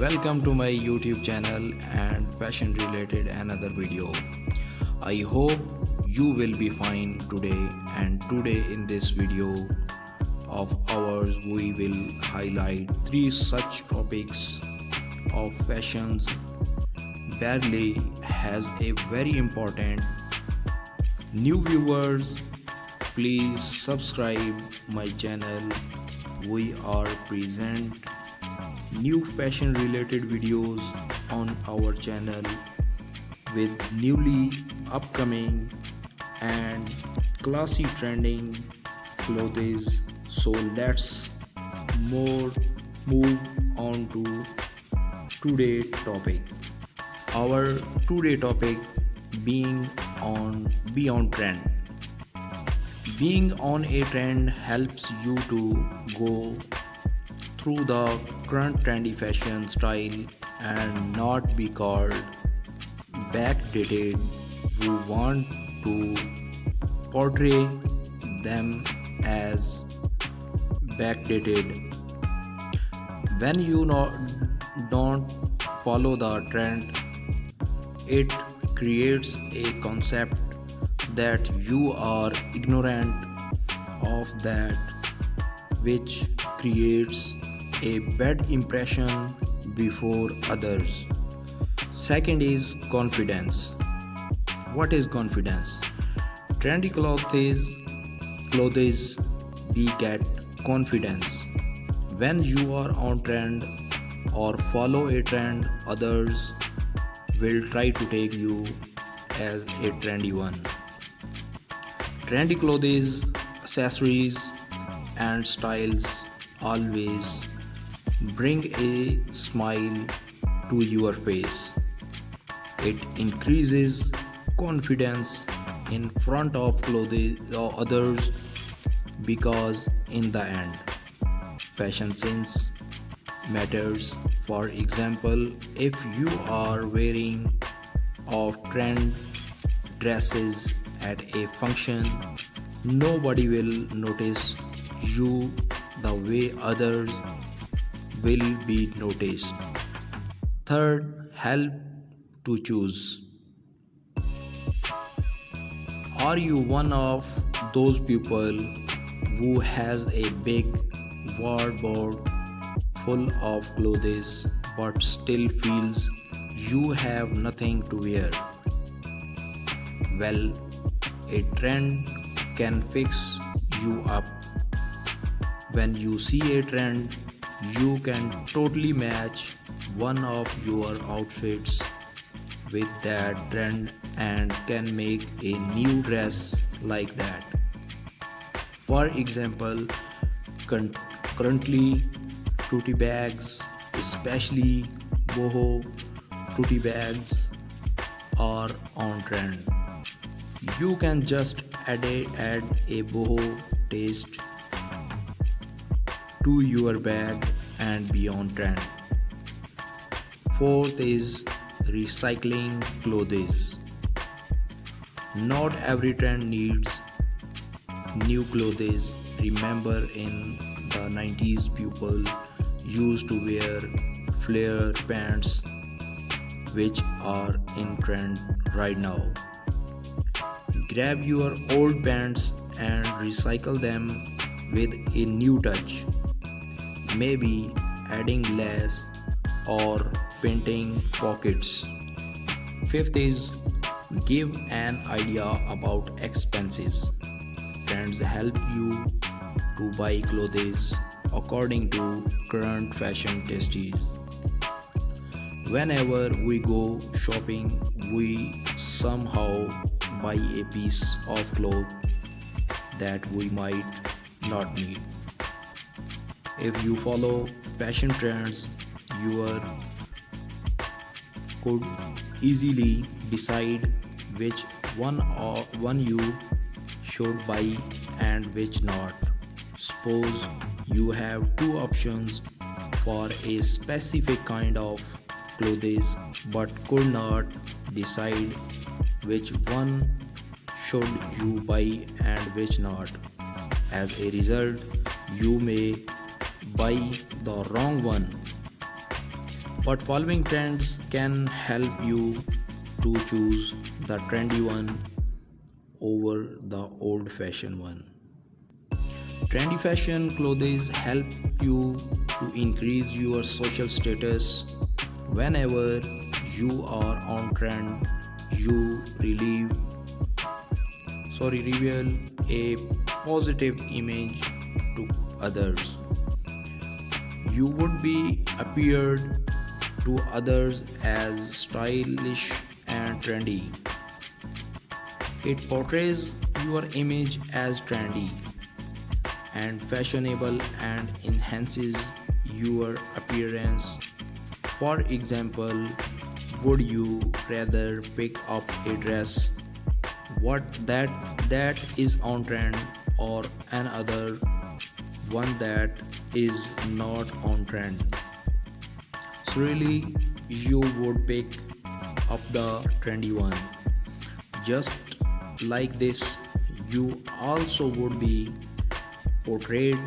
Welcome to my YouTube channel and fashion related another video. I hope you will be fine today, and today in this video of ours we will highlight three such topics of fashions. Barely has a very important new viewers. Please subscribe my channel. We are present new fashion related videos on our channel with newly upcoming and classy trending clothes. So let's more move on to today's topic. Our today topic being on beyond trend. Being on a trend helps you to go through the current trendy fashion style and not be called backdated. You want to portray them as backdated. When you don't follow the trend, it creates a concept that you are ignorant of that, which creates a bad impression before others. Second is confidence. What is confidence? Trendy clothes beget confidence. When you are on trend or follow a trend, others will try to take you as a trendy one. Trendy clothes, accessories, and styles always bring a smile to your face. It increases confidence in front of clothes or others, because in the end fashion sense matters. For example, if you are wearing off trend dresses at a function, nobody will notice you the way others will be noticed. Third, help to choose. Are you one of those people who has a big wardrobe full of clothes but still feels you have nothing to wear? Well, a trend can fix you up. When you see a trend, you can totally match one of your outfits with that trend and can make a new dress like that. For example, currently tote bags, especially boho tote bags, are on trend. You can just add a boho taste to your bag and be on trend. Fourth is recycling clothes. Not every trend needs new clothes. Remember, in the 90s, people used to wear flare pants, which are in trend right now. Grab your old pants and recycle them with a new touch, maybe adding lace or painting pockets. Fifth is give an idea about expenses. Trends help you to buy clothes according to current fashion tastes. Whenever we go shopping, we somehow buy a piece of cloth that we might not need. If you follow fashion trends, you could easily decide which one you should buy and which not. Suppose you have two options for a specific kind of clothes but could not decide which one should you buy and which not. As a result, you may buy the wrong one. But following trends can help you to choose the trendy one over the old fashioned one. Trendy fashion clothes help you to increase your social status. Whenever you are on trend, you reveal a positive image to others. You would be appeared to others as stylish and trendy. It portrays your image as trendy and fashionable and enhances your appearance. For example, would you rather pick up a dress what that is on trend or another one that is not on trend? So really you would pick up the trendy one. Just like this, you also would be portrayed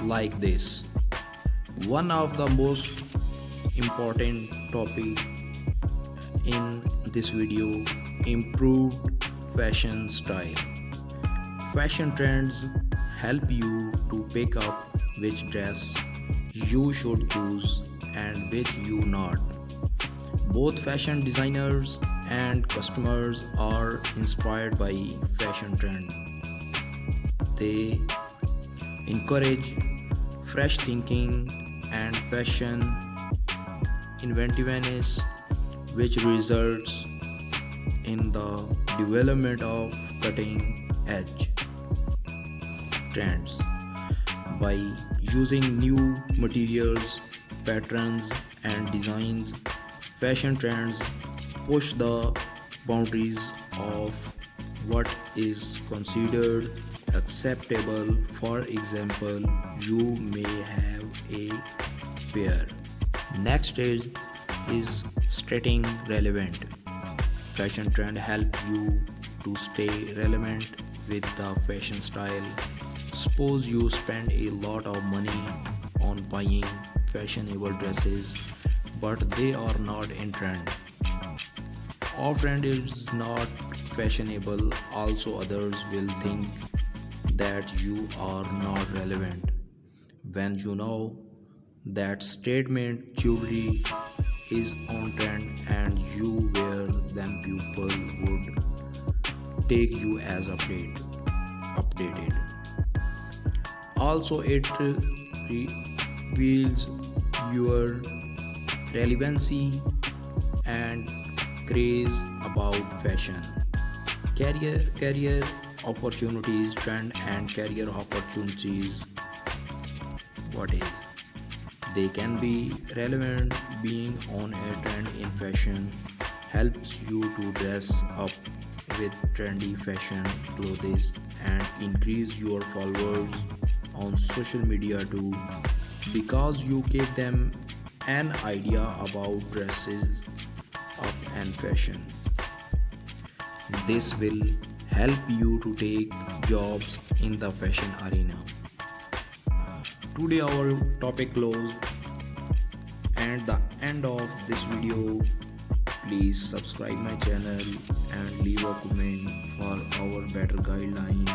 like this. One of the most important topic in this video: improved fashion style. Fashion trends help you to pick up which dress you should choose and which you not. Both fashion designers and customers are inspired by fashion trend. They encourage fresh thinking and fashion inventiveness, which results in the development of cutting edge trends. By using new materials, patterns, and designs, fashion trends push the boundaries of what is considered acceptable. For example, you may have a pair. Next stage is staying relevant. Fashion trend help you to stay relevant with the fashion style. Suppose you spend a lot of money on buying fashionable dresses, but they are not in trend. Off trend is not fashionable. Also, others will think that you are not relevant. When you know that statement jewelry is on trend and you wear them, people would take you as updated. Also, it reveals your relevancy and craze about fashion. Career opportunities, trend and career opportunities. What is? They can be relevant. Being on a trend in fashion helps you to dress up with trendy fashion clothes and increase your followers on social media too, because you give them an idea about dresses up and fashion. This will help you to take jobs in the fashion arena. Today our topic closed, and the end of this video. Please subscribe my channel and leave a comment for our better guideline,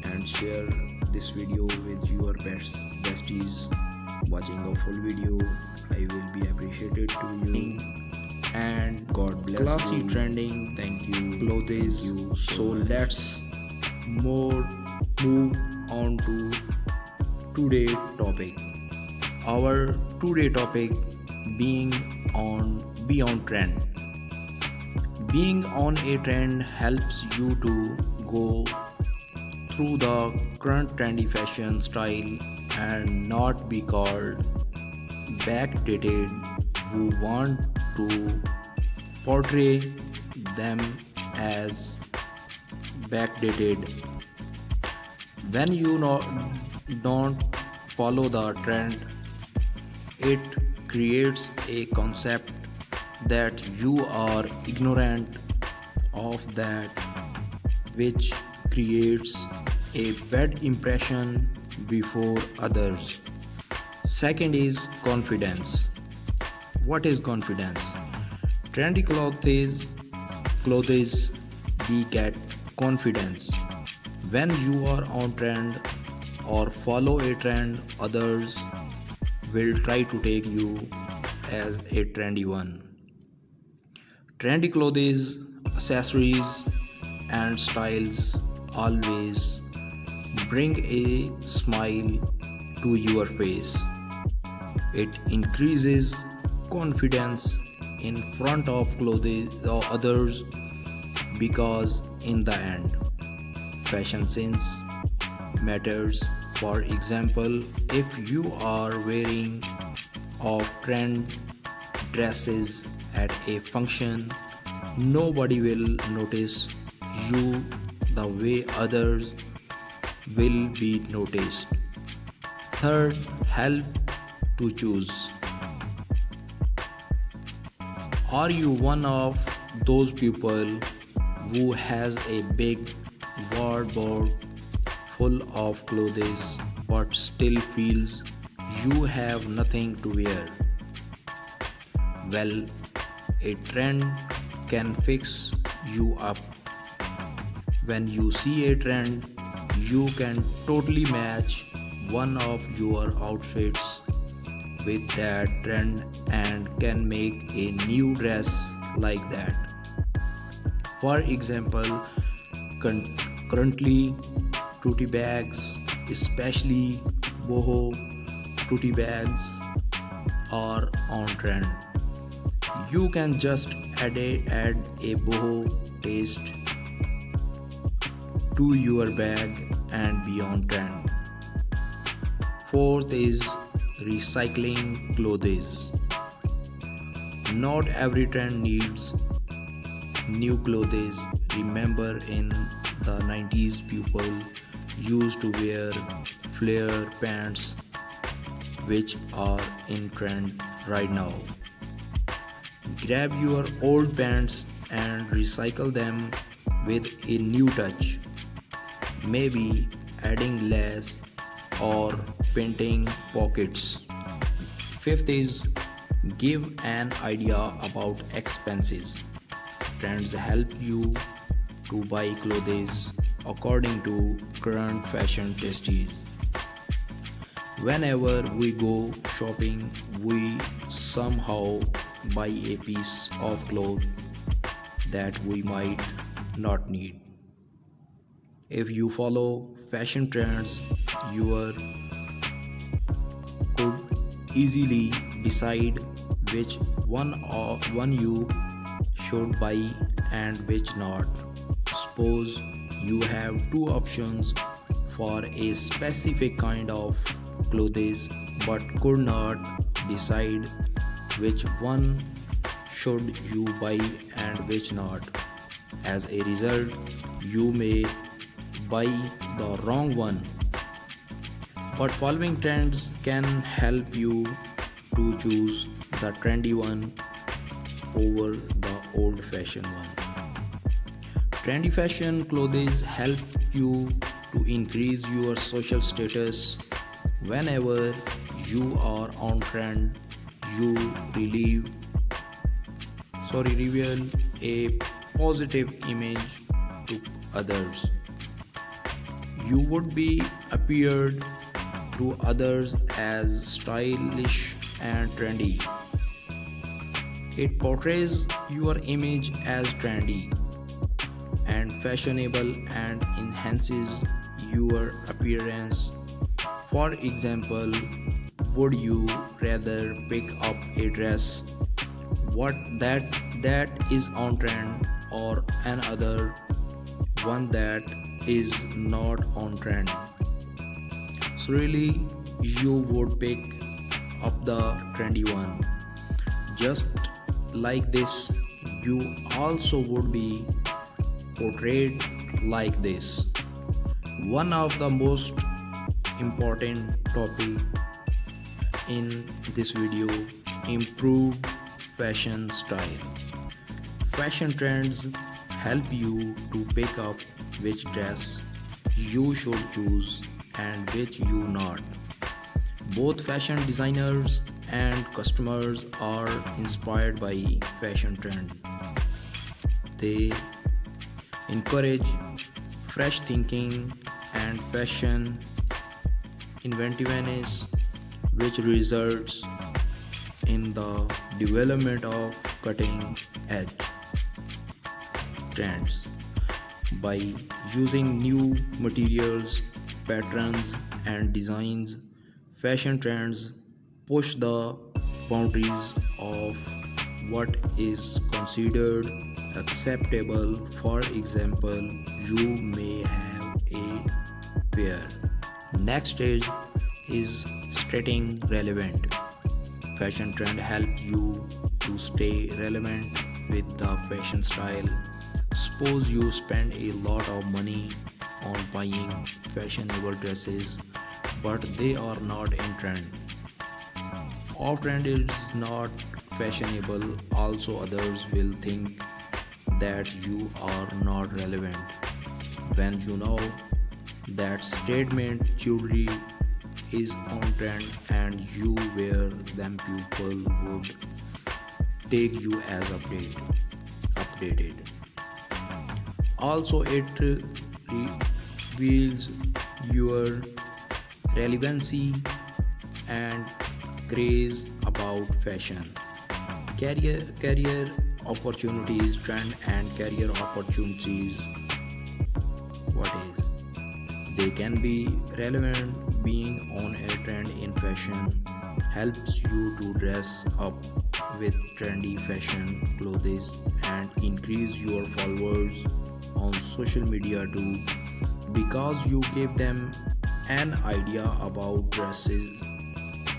and share this video with your besties. Watching a full video, I will be appreciated to you, and God bless classy you. Trending, thank you, clothes. Thank you so let's move on to today topic. Our today topic being on trend. Being on a trend helps you to go through the current trendy fashion style and not be called backdated. Who want to portray them as backdated. When you don't follow the trend, it creates a concept that you are ignorant of that, which creates a bad impression before others. Second is confidence. What is confidence? Trendy clothes beget confidence. When you are on trend or follow a trend, others will try to take you as a trendy one. Trendy clothes, accessories, and styles always bring a smile to your face. It increases confidence in front of clothes or others because in the end fashion sense matters. For example, if you are wearing off trend dresses at a function, nobody will notice you the way others will be noticed. Third, help to choose. Are you one of those people who has a big wardrobe full of clothes but still feels you have nothing to wear? Well, a trend can fix you up. When you see a trend, you can totally match one of your outfits with that trend and can make a new dress like that. For example, currently tote bags, especially boho tote bags, are on trend. You can just add a boho taste to your bag and be on trend. Fourth is recycling clothes. Not every trend needs new clothes. Remember in the 90s people used to wear flare pants which are in trend right now. Grab your old pants and recycle them with a new touch. Maybe adding lace or painting pockets. Fifth is give an idea about expenses. Trends help you to buy clothes according to current fashion tastes. Whenever we go shopping, we somehow buy a piece of cloth that we might not need. If you follow fashion trends, you could easily decide which one you should buy and which not. Suppose you have two options for a specific kind of clothes but could not decide which one should you buy and which not. As a result, you may buy the wrong one. But following trends can help you to choose the trendy one over the old fashioned one. Trendy fashion clothes help you to increase your social status. Whenever you are on trend, you reveal a positive image to others. You would be appeared to others as stylish and trendy. It portrays your image as trendy and fashionable and enhances your appearance. For example, would you rather pick up a dress what that is on trend or another one that is not on trend? So really you would pick up the trendy one. Just like this, you also would be portrayed like this. One of the most important topic in this video: improved fashion style. Fashion trends help you to pick up which dress you should choose and which you not. Both fashion designers and customers are inspired by fashion trend. They encourage fresh thinking and fashion inventiveness, which results in the development of cutting edge trends. By using new materials, patterns, and designs, fashion trends push the boundaries of what is considered acceptable. For example, you may have a pair. Next stage is staying relevant. Fashion trend help you to stay relevant with the fashion style. Suppose you spend a lot of money on buying fashionable dresses, but they are not in trend. Off trend is not fashionable, also others will think that you are not relevant. When you know that statement jewelry is on trend and you wear them, people would take you as updated. Also, it reveals your relevancy and craze about fashion. Career opportunities, trend and career opportunities. What is? They can be relevant. Being on a trend in fashion helps you to dress up with trendy fashion clothes and increase your followers on social media too, because you give them an idea about dresses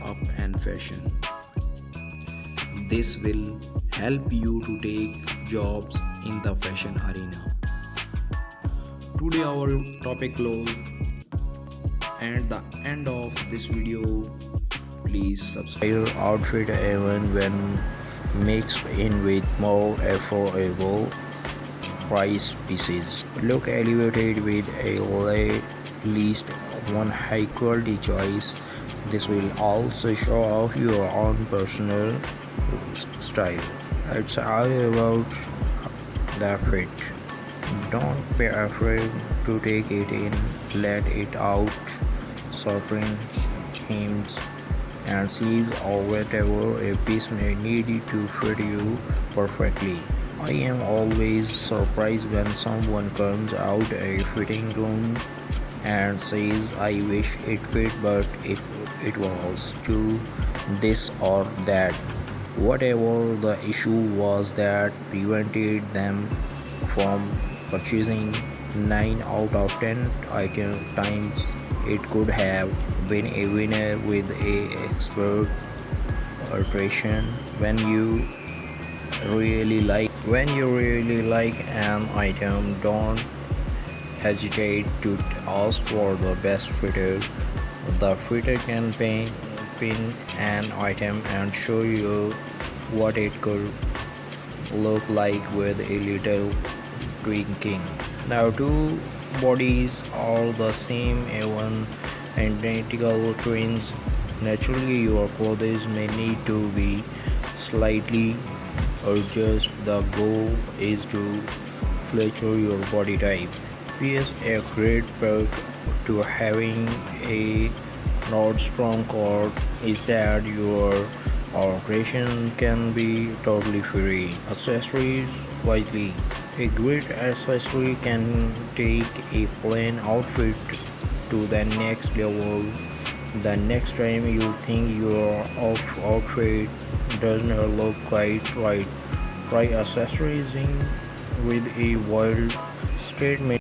up and fashion. This will help you to take jobs in the fashion arena. Today our topic closed, and the end of this video. Please subscribe. Your outfit even when mixed in with more affordable price pieces. Look elevated with a least one high quality choice. This will also show off your own personal style. It's all about the fit. Don't be afraid to take it in, let it out. Surprise hems and sleeves or whatever a piece may need to fit you perfectly. I am always surprised when someone comes out a fitting room and says I wish it fit, but if it was too this or that. Whatever the issue was that prevented them from purchasing. 9 out of 10 times it could have been a winner with a expert alteration. When you really like an item, don't hesitate to ask for the best fitter. The fitter can pin an item and show you what it could look like with a little tweaking. Now, two bodies are the same, even identical twins. Naturally, your clothes may need to be slightly adjusted. The goal is to flatter your body type. P.S. A great perk to having a not strong cord is that your alteration can be totally free. Accessories wisely. A great accessory can take a plain outfit to the next level. The next time you think your outfit doesn't look quite right, try accessorizing with a wild statement.